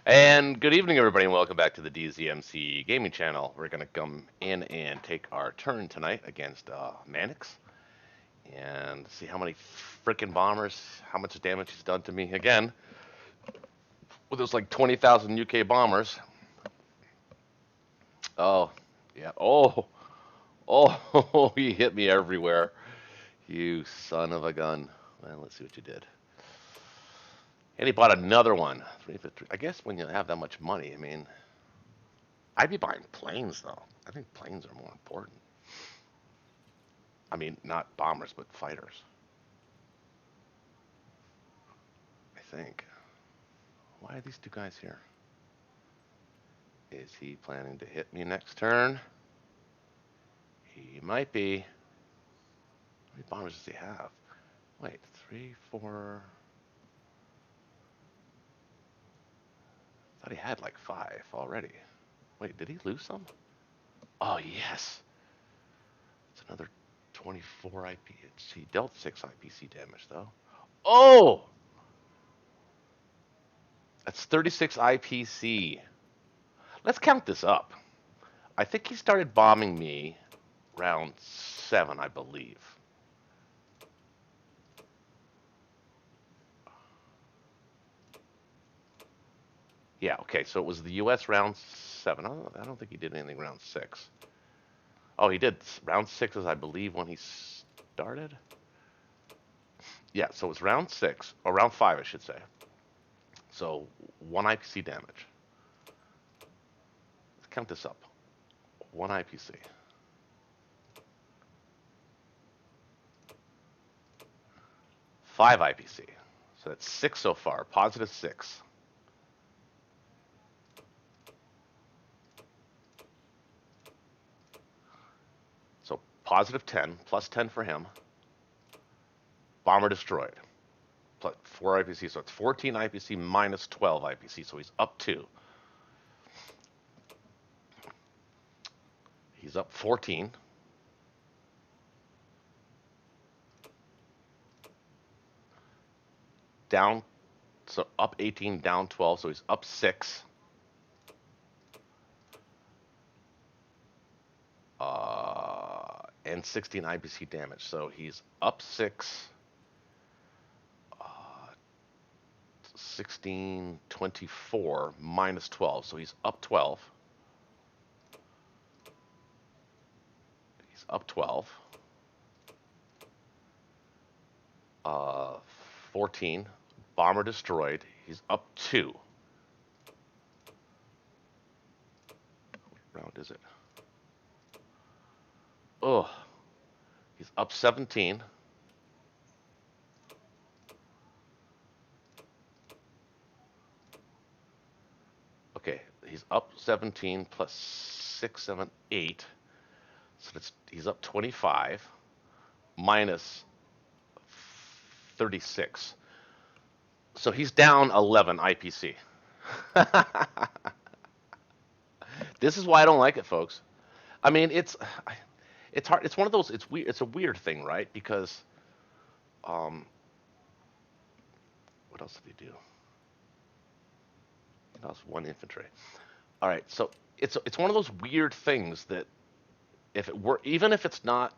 And good evening, everybody, and welcome back to the DZMC Gaming Channel. We're going to come in and take our turn tonight against Manix and see how many freaking bombers, how much damage he's done to me. Again, with those like 20,000 UK bombers. Oh, yeah. Oh, he hit me everywhere. You son of a gun. Well, let's see what you did. And he bought another one. 350. I guess when you have that much money, I mean, I'd be buying planes though. I think planes are more important. I mean, not bombers, but fighters. I think. Why are these two guys here? Is he planning to hit me next turn? He might be. How many bombers does he have? Wait, three, four. I thought he had like five already. Wait, did he lose some? Oh, yes. It's another 24 IP. He dealt 6 IPC damage, though. Oh! That's 36 IPC. Let's count this up. I think he started bombing me round 7, I believe. Yeah, okay, so it was the US round 7. I don't think he did anything round 6. Oh, he did round 6 is, I believe, when he started. Yeah, so it was round 6, or round 5, I should say. So 1 IPC damage. Let's count this up. 1 IPC. 5 IPC. So that's 6 so far, positive 6. So positive 10, plus 10 for him. Bomber destroyed. Plus 4 IPC, so it's 14 IPC minus 12 IPC, so he's up 2. He's up 14. Down, so up 18, down 12, so he's up 6. And 16 IPC damage, so he's up 6. 16, 24, minus 12, so he's up 12. He's up 12. Uh, 14. Bomber destroyed. He's up 2. What round is it? Ugh. He's up 17. Okay, he's up 17 plus 6, 7, 8. So he's up 25 minus 36. So he's down 11 IPC. This is why I don't like it, folks. I mean, it's hard. It's one of those. It's weird. It's a weird thing, right? Because um, what else did he do? He lost 1 infantry. All right, so it's one of those weird things that if it were even if it's not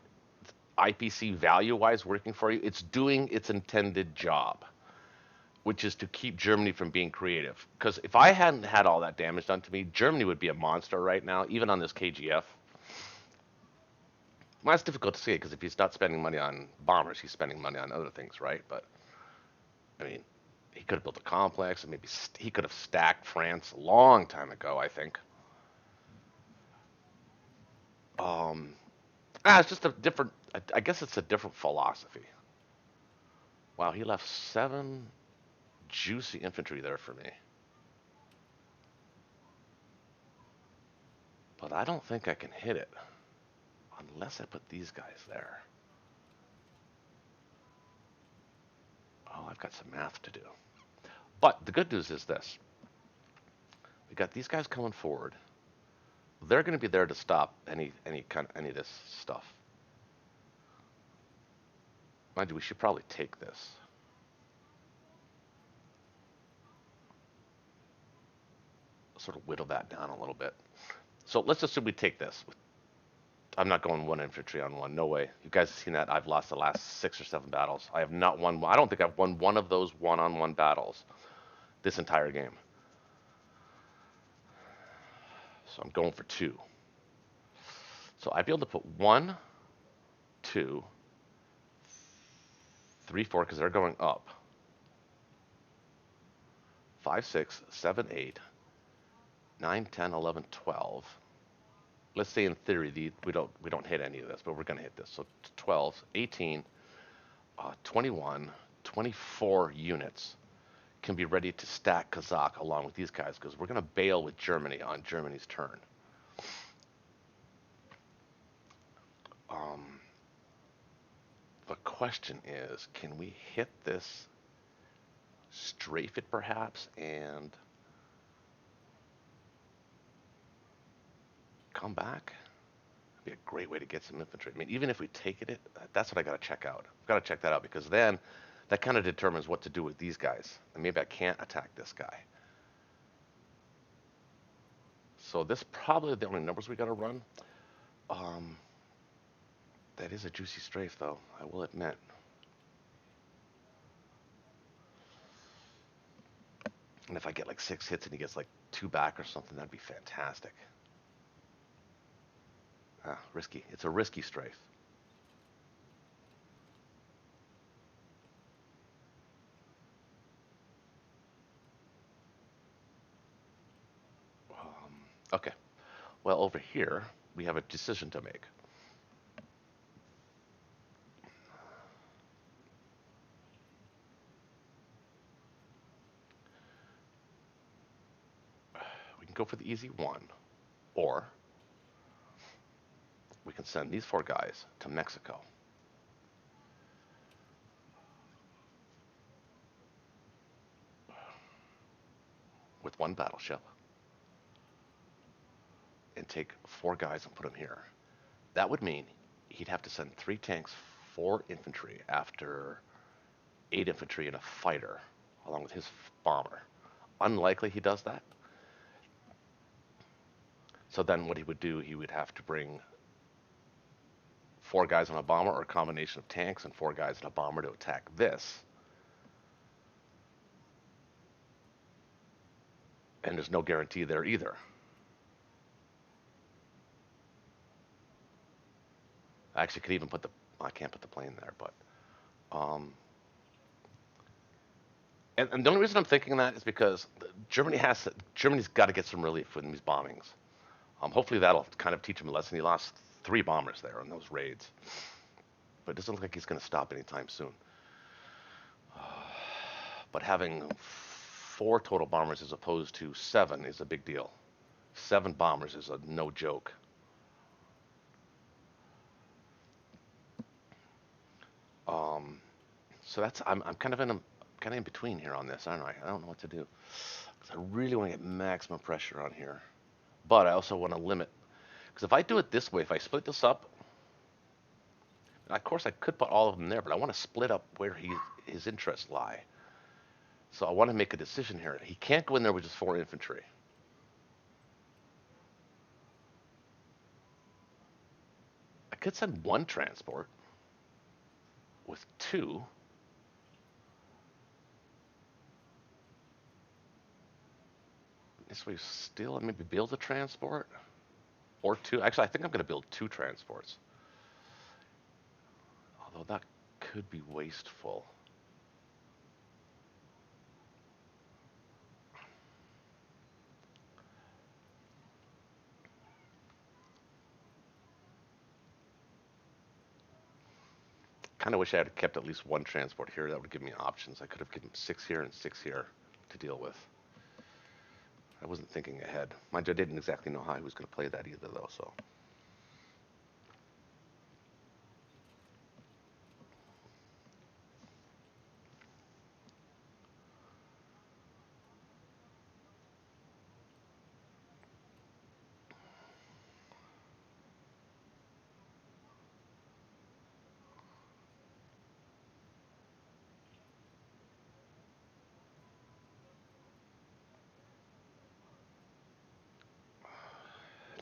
IPC value wise working for you, it's doing its intended job, which is to keep Germany from being creative. Because if I hadn't had all that damage done to me, Germany would be a monster right now, even on this KGF. Well, that's difficult to say because if he's not spending money on bombers, he's spending money on other things, right? But I mean, he could have built a complex, and maybe he could have stacked France a long time ago. I think. Um, it's just a different. I guess it's a different philosophy. Wow, he left 7 juicy infantry there for me. But I don't think I can hit it unless I put these guys there. Oh, I've got some math to do. But the good news is this. We got these guys coming forward. They're going to be there to stop any of this stuff. Mind you, we should probably take this. sort of whittle that down a little bit. So let's assume we take this. I'm not going one infantry on one. No way. You guys have seen that. I've lost the last 6 or 7 battles. I have not won. I don't think I've won one of those one-on-one battles this entire game. So I'm going for 2. So I'd be able to put 1, 2, 3, 4 because they're going up. 5, 6, 7, 8, 9, 10, 11, 12. Let's say in theory we don't hit any of this, but we're going to hit this. So 12, 18, 21, 24 units can be ready to stack Kazakh along with these guys because we're going to bail with Germany on Germany's turn. The question is, can we hit this, strafe it perhaps, and come back? It'd be a great way to get some infantry. I mean, even if we take it, that's what I got to check out. I've got to check that out because then that kind of determines what to do with these guys. And maybe I can't attack this guy. So this probably the only numbers we got to run. That is a juicy strafe, though, I will admit. And if I get like 6 hits and he gets like 2 back or something, that'd be fantastic. Risky. It's a risky strafe. Okay. Well, over here, we have a decision to make. We can go for the easy one, or we can send these 4 guys to Mexico. With 1 battleship and take 4 guys and put them here. That would mean he'd have to send 3 tanks, 4 infantry after 8 infantry and a fighter along with his bomber. Unlikely he does that. So then what he would do, he would have to bring 4 guys on a bomber or a combination of tanks and 4 guys on a bomber to attack this. And there's no guarantee there either. I actually could even put I can't put the plane there, but and the only reason I'm thinking that is because Germany's got to get some relief from these bombings. Hopefully that'll kind of teach him a lesson. He lost 3 bombers there in those raids, but it doesn't look like he's going to stop anytime soon. But having 4 total bombers as opposed to 7 is a big deal. 7 bombers is a no joke. So that's I'm kind of in between here on this. I don't know what to do because I really want to get maximum pressure on here, but I also want to limit because if I do it this way, if I split this up, of course I could put all of them there, but I want to split up where his interests lie. So I want to make a decision here. He can't go in there with just 4 infantry. I could send 1 transport with 2. This way still maybe build a transport or 2. Actually, I think I'm going to build 2 transports. Although that could be wasteful. Kind of wish I had kept at least 1 transport here. That would give me options. I could have given 6 here and 6 here to deal with. I wasn't thinking ahead. Mind you, I didn't exactly know how he was going to play that either, though, so.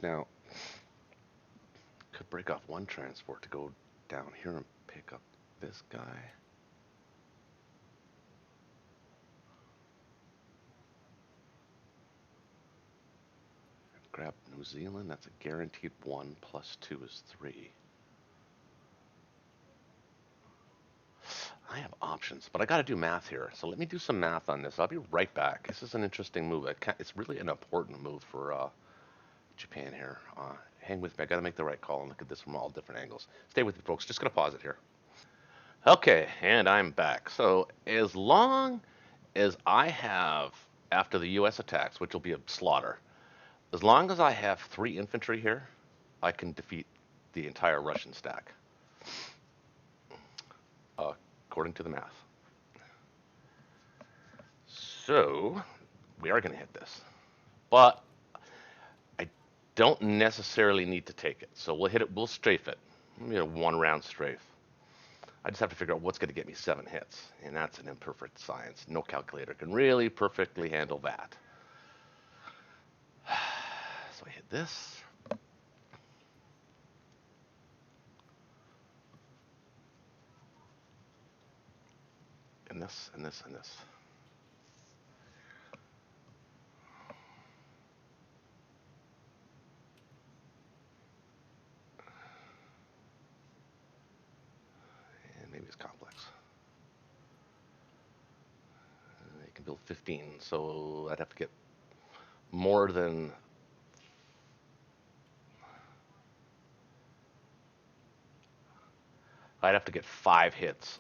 Now, could break off one transport to go down here and pick up this guy. Grab New Zealand. That's a guaranteed 1 plus 2 is 3. I have options, but I got to do math here. So let me do some math on this. I'll be right back. This is an interesting move. It's really an important move for Japan here. Hang with me. I got to make the right call and look at this from all different angles. Stay with me, folks. Just going to pause it here. Okay, and I'm back. So as long as I have, after the U.S. attacks, which will be a slaughter, as long as I have 3 infantry here, I can defeat the entire Russian stack, uh, according to the math. So we are going to hit this, but I don't necessarily need to take it. So we'll hit it. We'll strafe it. 1 round strafe. I just have to figure out what's going to get me 7 hits, and that's an imperfect science. No calculator can really perfectly handle that. So I hit this. And this, and this, and this. And maybe it's complex. You can build 15, so I'd have to get more than... I'd have to get 5 hits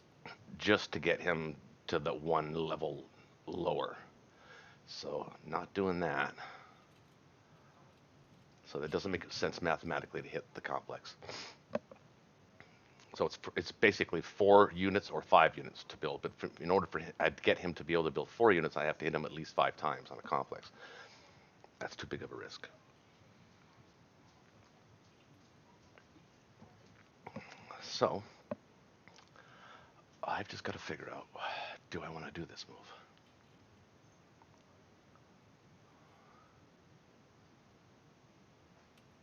just to get him to the 1 level lower. So not doing that. So that doesn't make sense mathematically to hit the complex. So it's basically 4 units or 5 units to build. But in order for I'd get him to be able to build 4 units, I have to hit him at least 5 times on a complex. That's too big of a risk. So I've just got to figure out, do I want to do this move?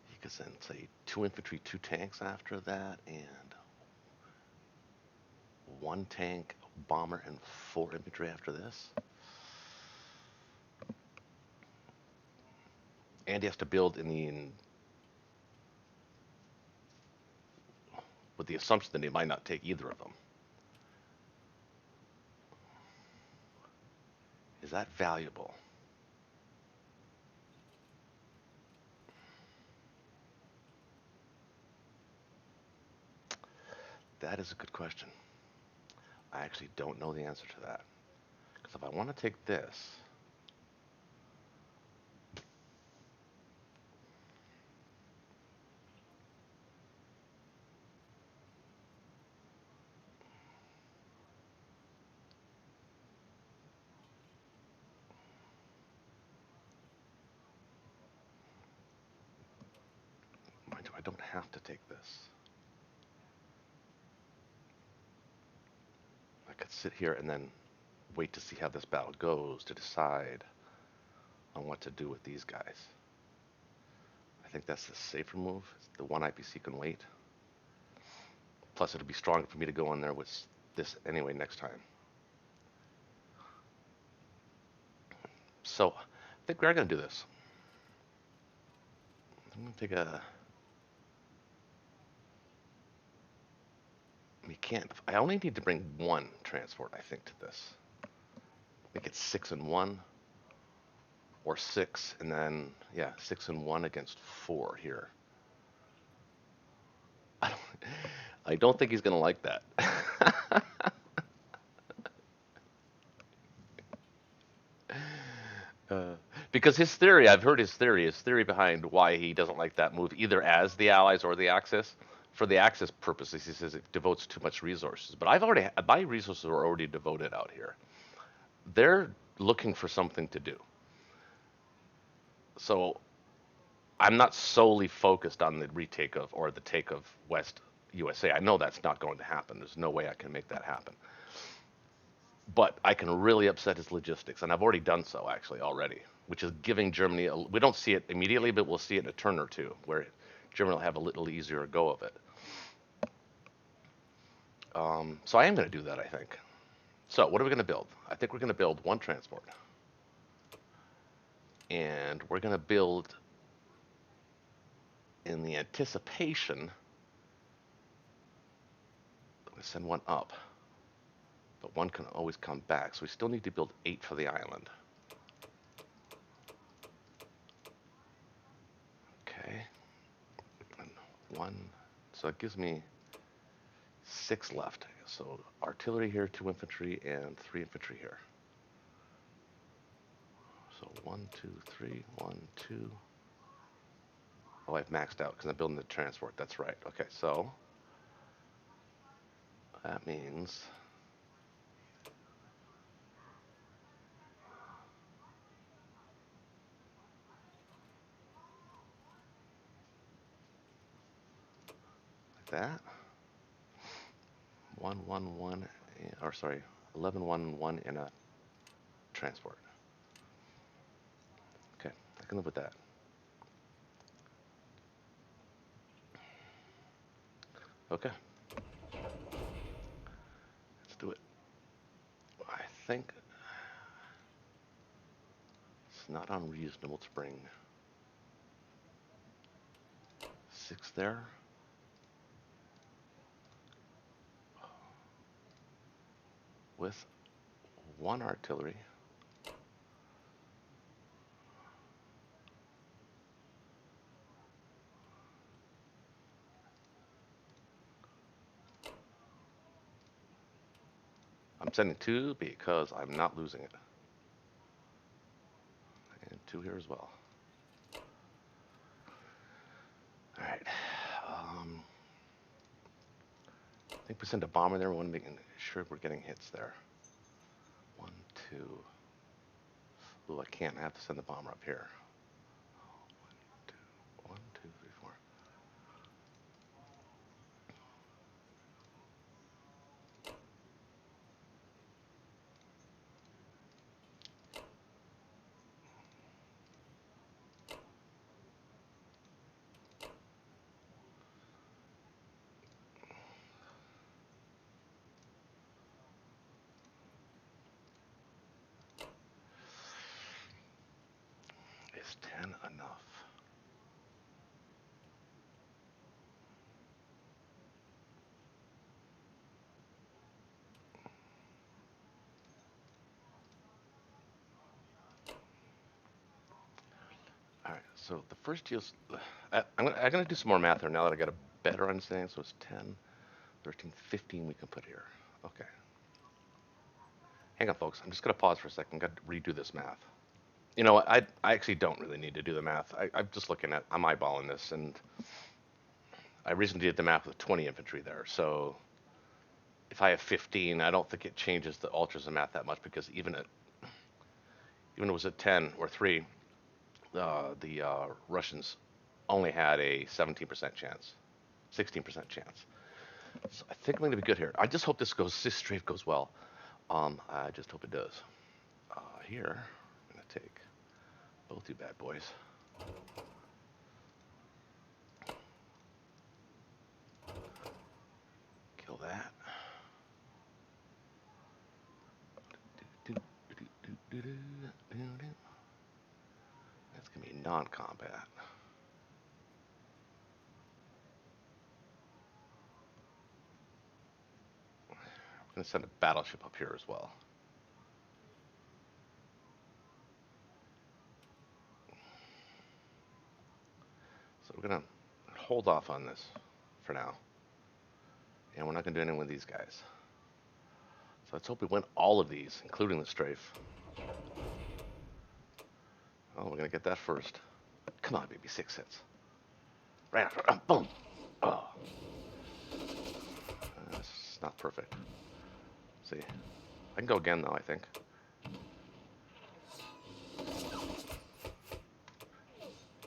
He could send, say, 2 infantry, 2 tanks after that, and 1 tank, bomber, and 4 infantry after this. And he has to build with the assumption that he might not take either of them. Is that valuable? That is a good question. I actually don't know the answer to that. Because if I want to take this, mind you, I don't have to take this. I could sit here and then wait to see how this battle goes to decide on what to do with these guys. I think that's the safer move. The 1 IPC can wait. Plus, it'll be stronger for me to go in there with this anyway next time. So, I think we're going to do this. I'm going to take a... We can't... I only need to bring 1 transport, I think, to this. Make it 6 and 1. Or 6, and then, yeah, 6 and 1 against 4 here. I don't think he's going to like that. Because his theory, I've heard his theory behind why he doesn't like that move, either as the Allies or the Axis. For the Axis purposes, he says it devotes too much resources. But my resources are already devoted out here. They're looking for something to do. So I'm not solely focused on the retake of or the take of West USA. I know that's not going to happen. There's no way I can make that happen. But I can really upset his logistics, and I've already done so actually already which is giving Germany, we don't see it immediately, but we'll see it in a turn or two, where Germany will have a little easier go of it. So I am going to do that, I think. So what are we going to build? I think we're going to build one transport. And we're going to build in the anticipation that we send one up. But one can always come back. So we still need to build 8 for the island. Okay. And 1. So it gives me 6 left. So artillery here, 2 infantry, and 3 infantry here. So 1, 2, 3, 1, 2. Oh, I've maxed out because I'm building the transport. That's right. Okay, so that means like that. 1, 1, 1, or sorry, 11, 1, 1 in a transport. Okay, I can live with that. Okay, let's do it. I think it's not unreasonable to bring 6 there. With 1 artillery. I'm sending 2 because I'm not losing it. And 2 here as well. All right. I think we send a bomber there. We want to make sure we're getting hits there. 1, 2. Ooh, I can't. I have to send the bomber up here. 1, 2, 3, 4. Is 10 enough? All right, so the first deal, I'm going to do some more math here now that I got a better understanding. So it's 10, 13, 15 we can put here. Okay. Hang on, folks. I'm just going to pause for a second. Got to redo this math. You know, I actually don't really need to do the math. I'm just looking at, I'm eyeballing this, and I recently did the math with 20 infantry there. So if I have 15, I don't think it changes the alters the math that much because even if it was at 10 or 3, the Russians only had a 17% chance, 16% chance. So I think I'm going to be good here. I just hope this strafe goes well. I just hope it does. Here, I'm going to take both you bad boys. Kill that. That's going to be non-combat. I'm going to send a battleship up here as well. So we're going to hold off on this for now. And we're not going to do anything with these guys. So let's hope we win all of these, including the strafe. Oh, we're going to get that first. Come on, baby, 6 hits. Right after, boom. Oh. It's not perfect. See, I can go again though, I think.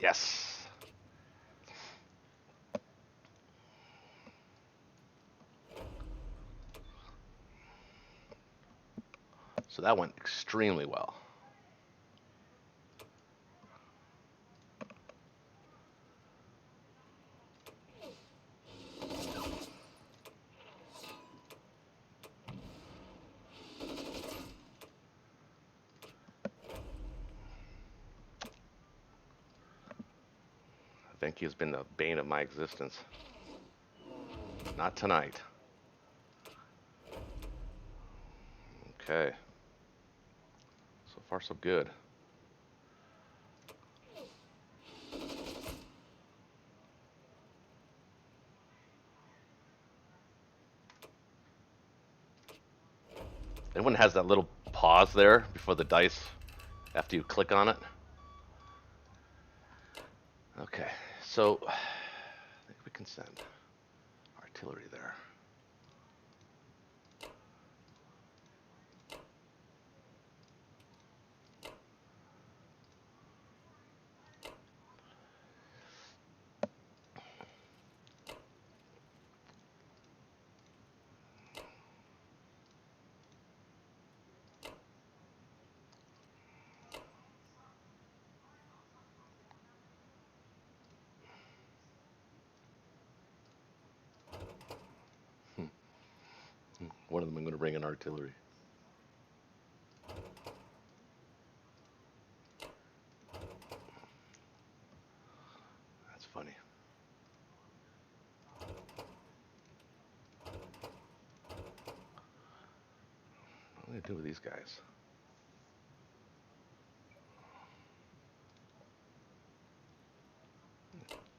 Yes. So that went extremely well. Denki has been the bane of my existence. Not tonight. Okay. So far, so good. Everyone has that little pause there before the dice, after you click on it. Okay, so I think we can send artillery there. One of them I'm going to bring in artillery. That's funny. What do I do with these guys?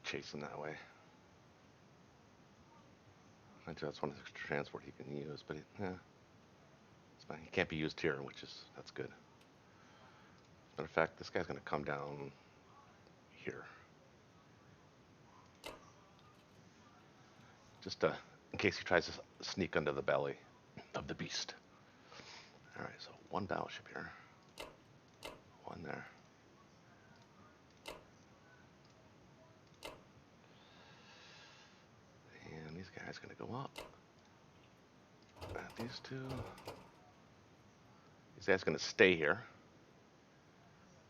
Chasing that way. That's one extra transport he can use, but it's fine. He can't be used here, that's good. As a matter of fact, this guy's going to come down here. Just in case he tries to sneak under the belly of the beast. Alright, so one battleship here. One there. And these guys are going to go up. These two. These guys are going to stay here.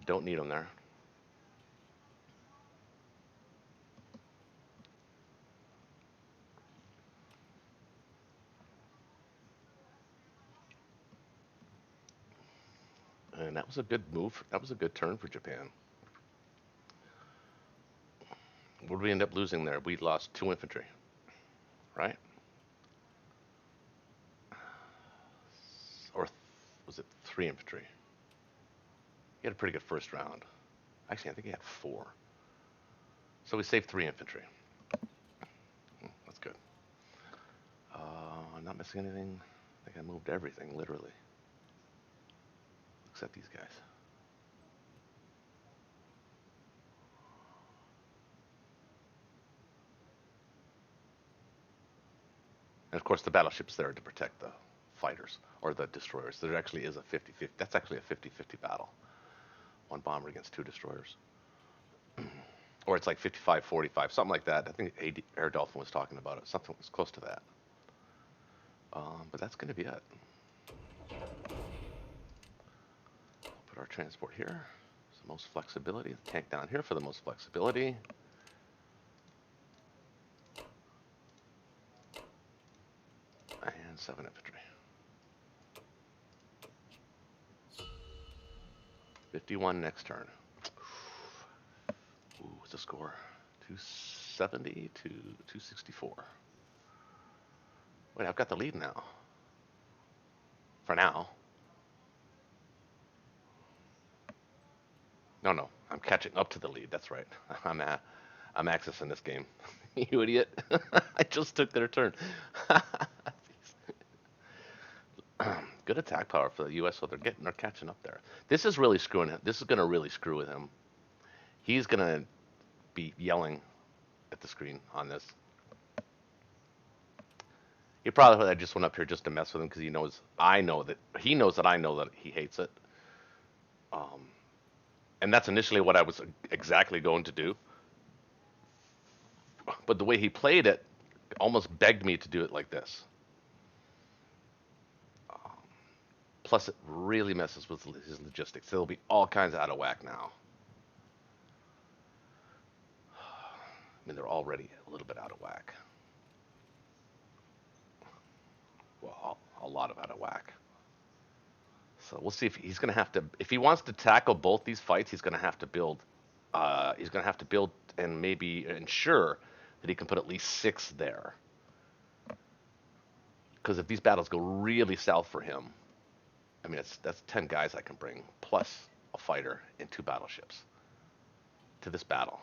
Don't need them there. And that was a good move. That was a good turn for Japan. What did we end up losing there? We lost 2 infantry, right? Or was it 3 infantry? He had a pretty good first round. Actually, I think he had 4. So we saved 3 infantry. That's good. Not missing anything. I think I moved everything, literally. Except these guys. And of course, the battleship's there to protect the fighters or the destroyers. There actually is a 50-50. That's actually a 50-50 battle. 1 bomber against 2 destroyers. Or it's like 55-45, something like that. I think Air Dolphin was talking about it. Something was close to that. But that's going to be it. Put our transport here. So most flexibility. The tank down here for the most flexibility. And 7 infantry. 51 next turn. Ooh, what's the score? 270 to 264. Wait, I've got the lead now. For now. No, I'm catching up to the lead. That's right. I'm accessing this game. You idiot! I just took their turn. Good attack power for the U.S. So they're catching up there. This is really screwing him. This is going to really screw with him. He's going to be yelling at the screen on this. He probably just went up here just to mess with him because he knows I know that he knows that I know that he hates it. And that's initially what I was exactly going to do. But the way he played it almost begged me to do it like this. Plus, it really messes with his logistics. There'll be all kinds of out of whack now. I mean, they're already a little bit out of whack. Well, a lot of out of whack. So we'll see if he's going to have to, if he wants to tackle both these fights, he's going to have to build and maybe ensure that he can put at least 6 there. Because if these battles go really south for him, I mean, that's 10 guys I can bring, plus a fighter and 2 battleships to this battle.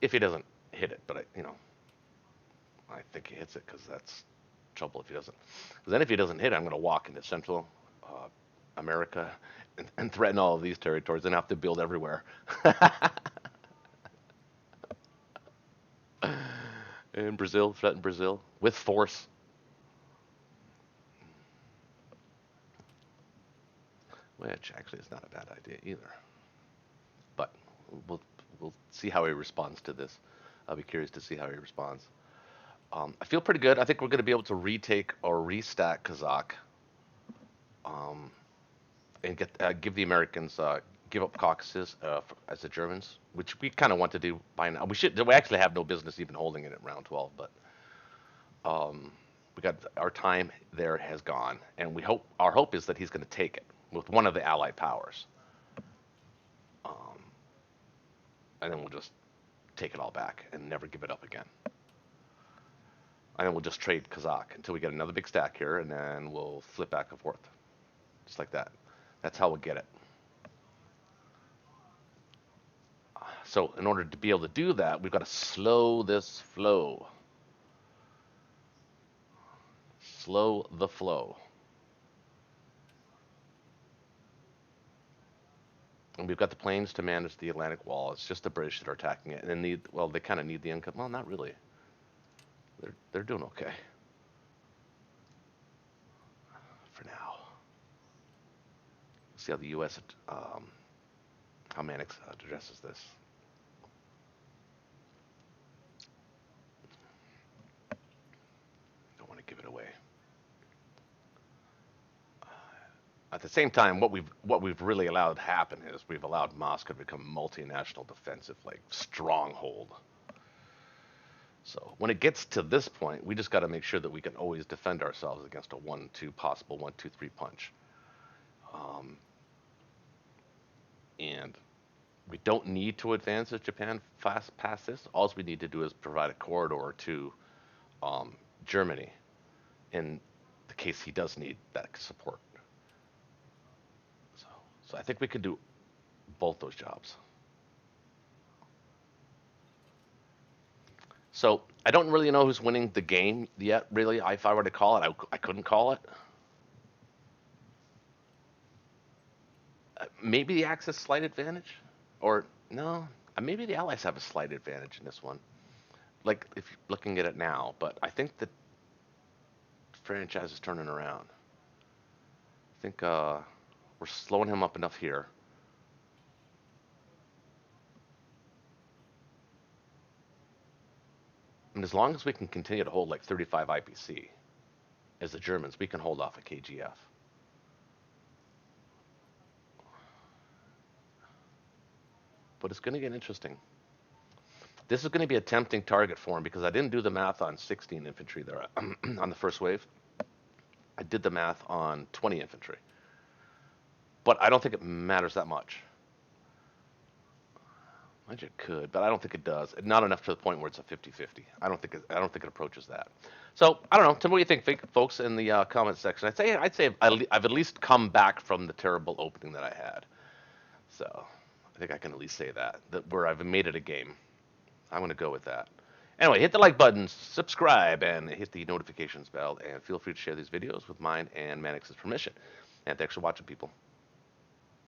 If he doesn't hit it, but I think he hits it because that's trouble if he doesn't. Because then if he doesn't hit it, I'm going to walk into Central America and threaten all of these territories and have to build everywhere. In Brazil, threaten Brazil with force. Which actually is not a bad idea either. But we'll we'll see how he responds to this. I'll be curious to see how he responds. I feel pretty good. I think we're going to be able to retake or restack Kazakh, um, and give the Americans give up Caucasus as the Germans, which we kind of want to do by now. We should. We actually have no business even holding it at round 12, but we got our time there has gone, and we hope our hope is that he's going to take it with one of the Allied powers, um, and then we'll just take it all back and never give it up again. And then we'll just trade Kazakh until we get another big stack here, and then we'll flip back and forth, just like that. That's how we'll get it. So in order to be able to do that, we've got to slow this flow. Slow the flow. And we've got the planes to manage the Atlantic Wall. It's just the British that are attacking it. And they kind of need the income. Well, not really. They're doing okay for now. See how the U.S. How Manix addresses this. Don't want to give it away. At the same time, what we've really allowed to happen is we've allowed Moscow to become a multinational defensive like stronghold. So when it gets to this point, we just got to make sure that we can always defend ourselves against a 1-2 possible 1-2-3 punch. Um, and we don't need to advance as Japan fast past this. All we need to do is provide a corridor to Germany in the case he does need that support. So, so I think we can do both those jobs. So I don't really know who's winning the game yet. Really, if I were to call it, I couldn't call it. Maybe the Axis slight advantage, or no, maybe the Allies have a slight advantage in this one. Like if you're looking at it now, but I think that franchise is turning around. I think we're slowing him up enough here. And as long as we can continue to hold like 35 IPC, as the Germans, we can hold off a KGF. But it's going to get interesting. This is going to be a tempting target for him because I didn't do the math on 16 infantry there on the first wave. I did the math on 20 infantry. But I don't think it matters that much. It could, but I don't think it does. Not enough to the point where it's a 50-50. I don't think it approaches that. So I don't know. Tell me what you think, folks, in the comment section. I'd say I've at least come back from the terrible opening that I had. So I think I can at least say that where I've made it a game. I'm going to go with that. Anyway, hit the like button, subscribe, and hit the notifications bell, and feel free to share these videos with mine and Manix's permission. And thanks for watching, people.